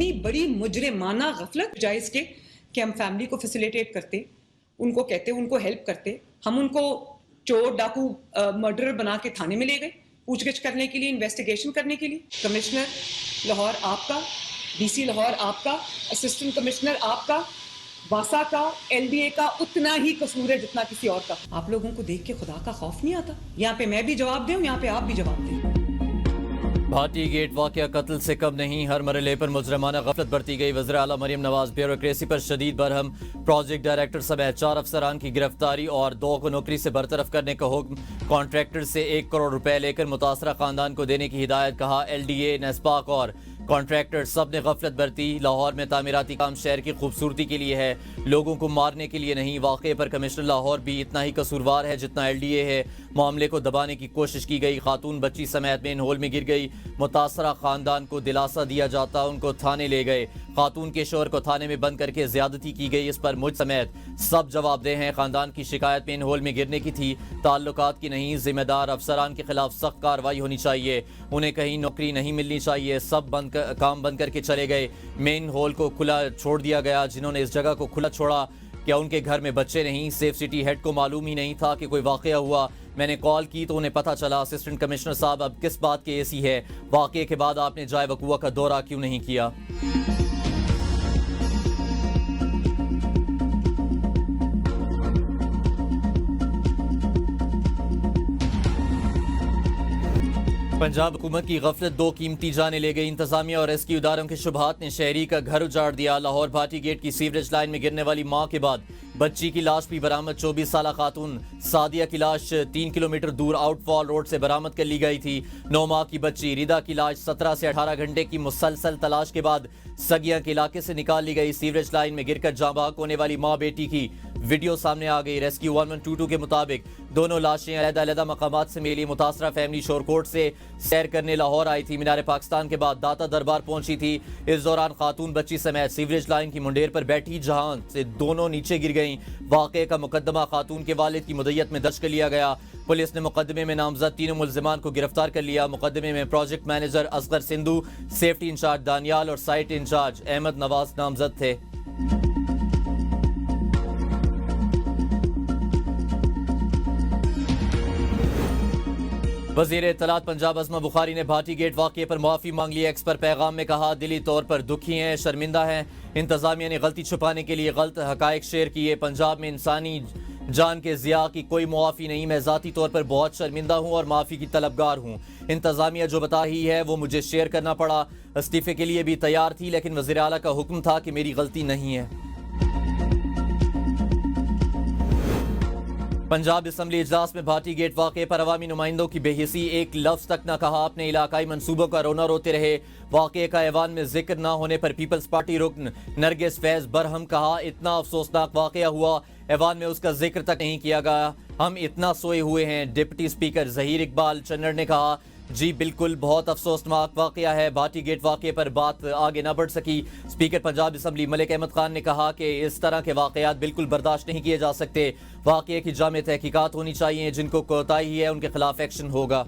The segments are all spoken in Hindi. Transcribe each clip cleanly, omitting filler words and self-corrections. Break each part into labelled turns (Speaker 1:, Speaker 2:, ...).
Speaker 1: इतनी बड़ी मुजरिमाना गफलत, बजाय इसके कि हम फैमिली को फैसिलिटेट करते, उनको कहते, उनको हेल्प करते, हम उनको चोर डाकू मर्डरर बना के थाने में ले गए पूछगिछ करने के लिए, इन्वेस्टिगेशन करने के लिए। कमिश्नर लाहौर आपका, डीसी लाहौर आपका, असिस्टेंट कमिश्नर आपका, वासा का, एलडीए का उतना ही कसूर है जितना किसी और का। आप लोगों को देख के खुदा का खौफ नहीं आता? यहाँ पे मैं भी जवाब दूं, यहाँ पे आप भी जवाब दें।
Speaker 2: भाटी गेट वाकया कत्ल से कम नहीं, हर मरहले पर मुजरमाना गफलत बरती गई। वज़ीर आला मरियम नवाज ब्यूरोक्रेसी पर शदीद बरहम, प्रोजेक्ट डायरेक्टर समेत 4 अफसरान की गिरफ्तारी और 2 को नौकरी से बरतरफ करने का हुक्म। कॉन्ट्रैक्टर से 1 करोड़ रुपए लेकर मुतासरा खानदान को देने की हिदायत। कहा एलडीए, नेस्पाक और कॉन्ट्रैक्टर सब ने गफलत बरती। लाहौर में तामीराती काम शहर की खूबसूरती के लिए है, लोगों को मारने के लिए नहीं। वाक़े पर कमिश्नर लाहौर भी इतना ही कसूरवार है जितना एलडीए है। मामले को दबाने की कोशिश की गई, खातून बच्ची समेत मेन होल में गिर गई। मुतासरा खानदान को दिलासा दिया जाता उनको थाने ले गए। खातून के शोहर को थाने में बंद करके ज्यादती की गई, इस पर मुझ समेत सब जवाबदेह हैं। खानदान की शिकायत मेन होल में गिरने की थी, ताल्लुकात की नहीं। जिम्मेदार अफसरान के खिलाफ सख्त कार्रवाई होनी चाहिए, उन्हें कहीं नौकरी नहीं मिलनी चाहिए। सब काम बंद करके चले गए। मेन होल को खुला छोड़ दिया गया। जिन्होंने इस जगह को खुला छोड़ा, क्या उनके घर में बच्चे नहीं? सेफ सिटी हेड को मालूम ही नहीं था कि कोई वाकया हुआ। मैंने कॉल की तो उन्हें पता चला। असिस्टेंट कमिश्नर साहब, अब किस बात के एसी है? वाकये के बाद आपने जाए वकुआ का दौरा क्यों नहीं किया? पंजाब हुकूमत की गफलत 2 कीमती जाने ले गई। इंतजामिया और रेस्क्यू इदारों के शुबहात ने शहरी का घर उजाड़ दिया। लाहौर भाटी गेट की सीवरेज लाइन में गिरने वाली मां के बाद बच्ची की लाश भी बरामद। 24 साल खातून सादिया की लाश 3 किलोमीटर दूर आउटफॉल रोड से बरामद कर ली गई थी। 9 माह की बच्ची रिदा की लाश 17 से 18 घंटे की मुसलसल तलाश के बाद सगिया के इलाके से निकाल ली गई। सीवरेज लाइन में गिरकर जाँ बहक होने वाली मां बेटी की वीडियो सामने आ गई। रेस्क्यू 1122 के मुताबिक दोनों लाशें अलग-अलग मकामात से मिली। मुतासरा फैमिली शोरकोट से सैर करने लाहौर आई थी। मीनार पाकिस्तान के बाद दाता दरबार पहुंची थी। इस दौरान खातून बच्ची समेत सीवरेज लाइन की मुंडेर पर बैठी जहां से दोनों नीचे गिर गईं। वाकये का मुकदमा खातून के वालिद की मुद्दत में दर्ज कर लिया गया। पुलिस ने मुकदमे में नामजद 3 मुल्जिमान को गिरफ्तार कर लिया। मुकदमे में project manager Asghar Sindhu, safety incharge Daniyal और साइट इंचार्ज अहमद नवाज नामजद थे। वज़ीर इत्तलात पंजाब अज़मा बुखारी ने भाटी गेट वाक़ये पर मुआफ़ी मांग ली। एक्स पर पैगाम में कहा, दिली तौर पर दुखी हैं, शर्मिंदा हैं। इंतज़ामिया ने गलती छुपाने के लिए गलत हक़ाइक़ शेयर किए। पंजाब में इंसानी जान के ज़िया की कोई मुआफ़ी नहीं। मैं ज़ाती तौर पर बहुत शर्मिंदा हूँ और माफ़ी की तलबगार हूँ। इंतज़ामिया जो बता ही है वो मुझे शेयर करना पड़ा। इस्तीफ़े के लिए भी तैयार थी, लेकिन वज़ीर आला का हुक्म था कि मेरी गलती नहीं है। पंजाब असम्बली इजलास में भाटी गेट वाक़ये पर अवामी नुमाइंदों की बेहिसी, एक लफ्ज़ तक न कहा। अपने इलाकाई मनसूबों का रोना रोते रहे। वाक़ये का ऐवान में जिक्र न होने पर पीपल्स पार्टी रुकन नरगिस फैज़ बरहम कहा, इतना अफसोसनाक वाक़या हुआ, ऐवान में उसका जिक्र तक नहीं किया गया। हम इतना सोए हुए हैं। डिप्टी स्पीकर ज़हीर इकबाल चन्नर ने कहा, जी बिल्कुल, बहुत अफसोसनाक वाक़या है। भाटी गेट वाक़ये पर बात आगे न बढ़ सकी। स्पीकर पंजाब असम्बली मलिक अहमद खान ने कहा कि इस तरह के वाक़यात बिल्कुल बर्दाश्त नहीं किए जा सकते। वाक़ये की जामे तहकीकात होनी चाहिए। जिनको कोताही है उनके खिलाफ एक्शन होगा।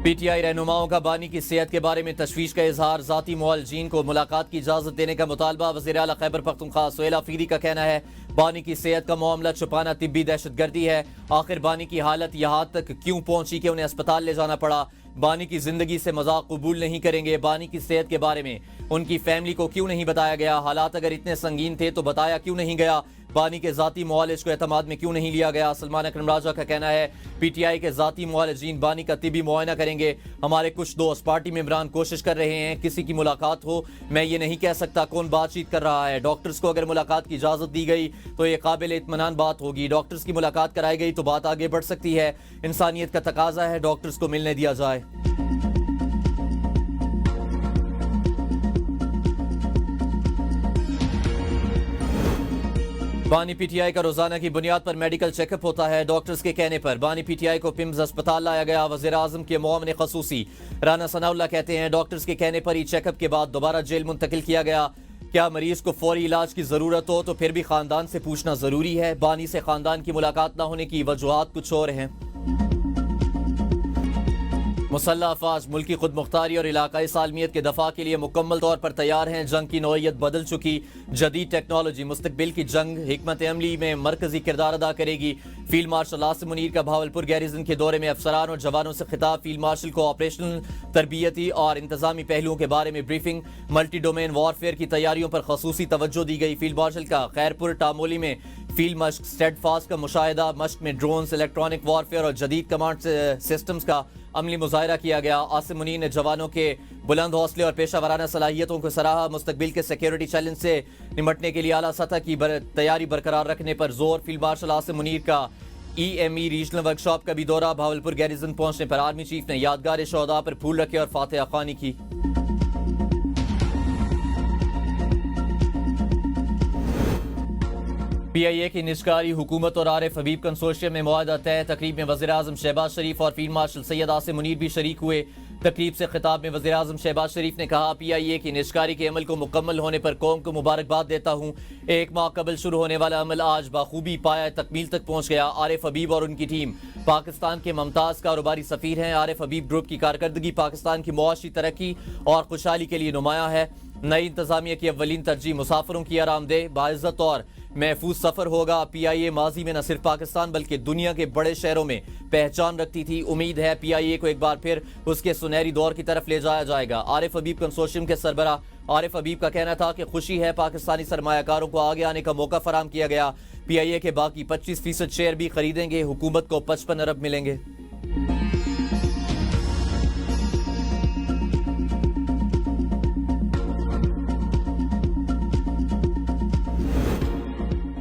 Speaker 2: पीटीआई रहनुमाओं का बानी की सेहत के बारे में तशवीश का इजहार। ज़ाती मुआलजीन को मुलाकात की इजाज़त देने का मुतालबा। वज़ीर आला खैबर पख्तूनख्वा सुहेल आफरीदी का कहना है, बानी की सेहत का मामला छुपाना तिब्बी दहशतगर्दी है। आखिर बानी की हालत यहाँ तक क्यों पहुंची कि उन्हें अस्पताल ले जाना पड़ा? बानी की जिंदगी से मजाक कबूल नहीं करेंगे। बानी की सेहत के बारे में उनकी फैमिली को क्यों नहीं बताया गया? हालात अगर इतने संगीन थे तो बताया क्यों नहीं गया? बानी के जाती मुआलिज को एतमाद में क्यों नहीं लिया गया? सलमान अकरम राजा का कहना है, पीटीआई के जाती मुआलिजीन बानी का तिबी मुआयना करेंगे। हमारे कुछ दोस्त पार्टी मेंबरान कोशिश कर रहे हैं किसी की मुलाकात हो। मैं ये नहीं कह सकता कौन बातचीत कर रहा है। डॉक्टर्स को अगर मुलाकात की इजाज़त दी गई तो ये काबिल इत्मीनान बात होगी। डॉक्टर्स की मुलाकात कराई गई तो बात आगे बढ़ सकती है। इंसानियत का तकाजा है डॉक्टर्स को मिलने दिया जाए। बानी पीटीआई का रोजाना की बुनियाद पर मेडिकल चेकअप होता है। डॉक्टर्स के कहने पर बानी पीटीआई को पिम्स अस्पताल लाया गया। वज़ीर आज़म के मुआविन खसूसी राना सनाउल्लाह कहते हैं, डॉक्टर्स के कहने पर ही चेकअप के बाद दोबारा जेल मुंतकिल किया गया। क्या मरीज को फौरी इलाज की जरूरत हो तो फिर भी खानदान से पूछना जरूरी है? बानी से खानदान की मुलाकात न होने की वजूहात कुछ और हैं। मुसल्लह अफवाज मुल्की खुद मुख्तारी और इलाकाई सालमियत के दफा के लिए मुकम्मल तौर पर तैयार हैं। जंग की नौइयत बदल चुकी, जदीद टेक्नोलॉजी मुस्तकबिल की जंग हिकमत अमली में मरकजी किरदार अदा करेगी। फील्ड मार्शल आसिम मुनीर का भावलपुर गैरिजन के दौरे में अफसरान और जवानों से खिताब। फील्ड मार्शल को ऑपरेशनल, तरबियती और इंतजामी पहलुओं के बारे में ब्रीफिंग। मल्टी डोमेन वॉरफेयर की तैयारियों पर खसूसी तवज्जो दी गई। फील्ड मार्शल का खैरपुर टामोली में फील्ड मश्क स्टेडफास्ट का मुशाहिदा। मश्क में ड्रोन्स, इलेक्ट्रॉनिक वॉरफेयर और जदीद कमांड सिस्टम्स का अमली मुजाहिरा किया गया। आसिम मुनीर ने जवानों के बुलंद हौसले और पेशा वराना सलाहियतों को सराहा। मुस्तकबिल के सिक्योरिटी चैलेंज से निमटने के लिए आला सतह की तैयारी बरकरार रखने पर जोर। फील्ड मार्शल आसिम मुनीर का EME रीजनल वर्कशॉप का भी दौरा। भावलपुर गैरिजन पहुंचने पर आर्मी चीफ ने यादगार शोहदा पर फूल रखे और फातिहा खानी की। PIA की निष्कारी हुकूमत और आरिफ हबीब कंसोर्शियम में मुआहदा तय। तकरीब में वज़ीर-ए-आज़म शहबाज शरीफ और फील्ड मार्शल सैयद आसिम मुनीर भी शरीक हुए। तकरीब से खिताब में वज़ीर-ए-आज़म शहबाज शरीफ ने कहा, PIA की निष्कारी के अमल को मुकम्मल होने पर कौम को मुबारकबाद देता हूँ। एक माह कबल शुरू होने वाला अमल आज बाखूबी पाया तकमील तक पहुँच गया। आरिफ हबीब और उनकी टीम पाकिस्तान के मुमताज़ कारोबारी सफ़ीर हैं। आरिफ हबीब ग्रुप की कारकर्दगी पाकिस्तान की मुआशी तरक्की और खुशहाली के लिए नुमाया है। नई इंतजामिया की अव्वलीन तरजीह मुसाफिरों की आरामदेह, बाइज़्ज़त और महफूज सफ़र होगा। PIA माजी में न सिर्फ पाकिस्तान बल्कि दुनिया के बड़े शहरों में पहचान रखती थी। उम्मीद है PIA को एक बार फिर उसके सुनहरी दौर की तरफ ले जाया जाएगा। आरिफ हबीब कंसोर्शियम के सरबरा आरिफ हबीब का कहना था कि खुशी है पाकिस्तानी सरमायाकारों को आगे आने का मौका फराम किया गया। PIA के बाकी 25% शेयर भी खरीदेंगे। हुकूमत को 55 अरब मिलेंगे।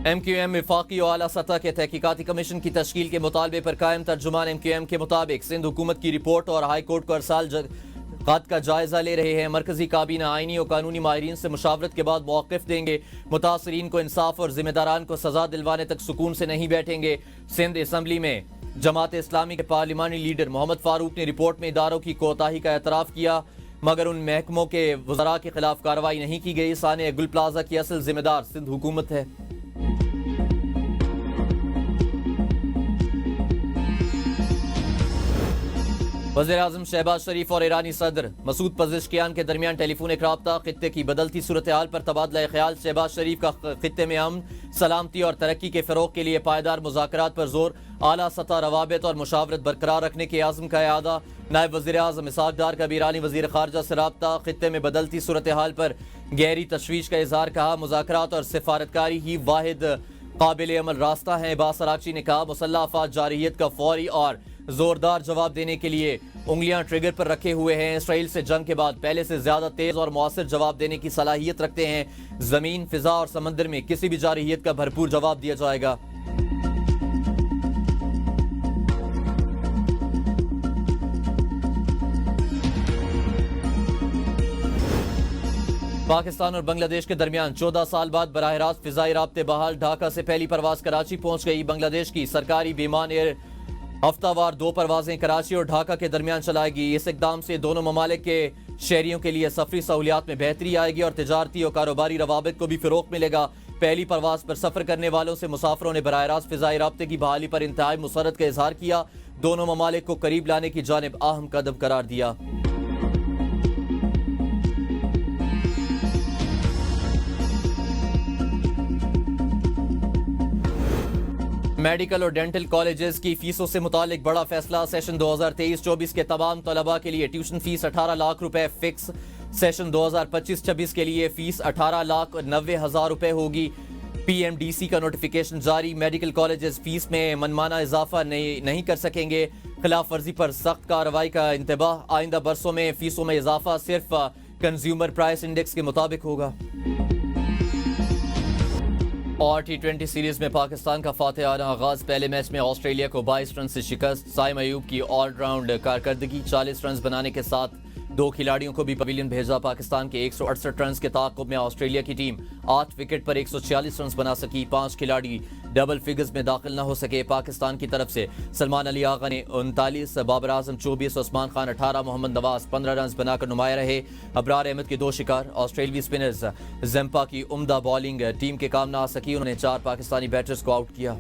Speaker 2: MQM विफाकी और आला सतह के तहकीकाती कमीशन की तश्कील के मुतालबे पर कायम। तर्जुमान MQM के मुताबिक सिंध हुकूमत की रिपोर्ट और हाई कोर्ट को अरसाल खत का जायजा ले रहे हैं। मरकजी काबीना आईनी और कानूनी माहिरीन से मुशावरत के बाद मौक़िफ़ देंगे। मुतासरीन को इंसाफ और जिम्मेदारान को सजा दिलवाने तक सुकून से नहीं बैठेंगे। सिंध असम्बली में जमात इस्लामी के पार्लिमानी लीडर मोहम्मद फारूक ने रिपोर्ट में इदारों की कोताही का एतराफ़ किया, मगर उन महकमों के वज़रा के खिलाफ कार्रवाई नहीं की गई। साने गुल प्लाजा की असल जिम्मेदार सिंध हुकूमत है। वज़ीर-ए-आज़म शहबाज शरीफ और ईरानी सदर मसूद पज़ेश्कियान के दरमियान टेलीफोनिक राब्ता। खित्ते की बदलती सूरत हाल पर तबादला ख्याल। शहबाज शरीफ का खित्ते में अमन, सलामती और तरक्की के फ़रोग़ के लिए पायदार मुज़ाकरात पर जोर। आला सतह रवाबित और मुशावरत बरकरार रखने के आज़म का इआदा। नायब वज़ीर-ए-आज़म इसहाक़ डार का भी ईरानी वज़ीर ख़ारजा से राब्ता। खित्ते में बदलती सूरत हाल पर गहरी तशवीश का इज़हार। कहा, मुज़ाकरात और सिफारतकारी ही वाहिद काबिल अमल रास्ता है। अब्बास अराग़ची ने कहा, मुसल्लह अफ़वाज जारहियत का फौरी और जोरदार जवाब देने के लिए उंगलियां ट्रिगर पर रखे हुए हैं। इसराइल से जंग के बाद पहले से ज्यादा तेज और मौसर जवाब देने की सलाहियत रखते हैं। जमीन, फिजा और समंदर में किसी भी जारहियत का भरपूर जवाब दिया जाएगा। पाकिस्तान और बांग्लादेश के दरमियान 14 साल बाद बराह रास्त फिजाई राब्ते बहाल। ढाका से पहली परवाज कराची पहुंच गई। बांग्लादेश की सरकारी विमान एयर हफ्तावार 2 परवाजें कराची और ढाका के दरमियान चलाएगी। इस इकदाम से दोनों ममालिक के शहरियों के लिए सफरी सहूलियात में बेहतरी आएगी और तिजारती और कारोबारी रवाबित को भी फ़रोग़ मिलेगा। पहली परवाज पर सफ़र करने वालों से मुसाफिरों ने बराह रास्त फिजाई राब्ते की बहाली पर इंतहाई मुसरत का इजहार किया। दोनों ममालिक को करीब लाने की जानिब अहम कदम करार दिया। मेडिकल और डेंटल कॉलेजेस की फीसों से मुतालिक बड़ा फैसला। सेशन 2023-24 के तमाम तलबा के लिए ट्यूशन फीस 18 लाख रुपए फिक्स। सेशन 2025-26 के लिए फीस 18,90,000 रुपए होगी। PMDC का नोटिफिकेशन जारी। मेडिकल कॉलेजेस फीस में मनमाना इजाफा नहीं कर सकेंगे। खिलाफ वर्जी पर सख्त कार्रवाई का इंतबाह। आइंदा बरसों में फीसों में इजाफा सिर्फ कंज्यूमर प्राइस इंडेक्स के मुताबिक होगा। और T20 सीरीज में पाकिस्तान का फातिहाना आगाज। पहले मैच में ऑस्ट्रेलिया को 22 रन से शिकस्त। साइम अयूब की ऑलराउंड कारकर्दगी। 40 रन बनाने के साथ 2 खिलाड़ियों को भी पवेलियन भेजा। पाकिस्तान के 168 रन के ताक़ुब में ऑस्ट्रेलिया की टीम 8 विकेट पर 146 रन बना सकी। 5 खिलाड़ी डबल फिगर्स में दाखिल न हो सके। पाकिस्तान की तरफ से सलमान अली आगा ने 39, बाबर आजम 24, उस्मान खान 18, मोहम्मद नवाज 15 रन बनाकर नुमाया रहे। अबरार अहमद के 2 शिकार। ऑस्ट्रेलियाई स्पिनर्स जम्पा की उम्दा बॉलिंग टीम के काम न आ सकी। उन्होंने 4 पाकिस्तानी बैटर्स को आउट किया।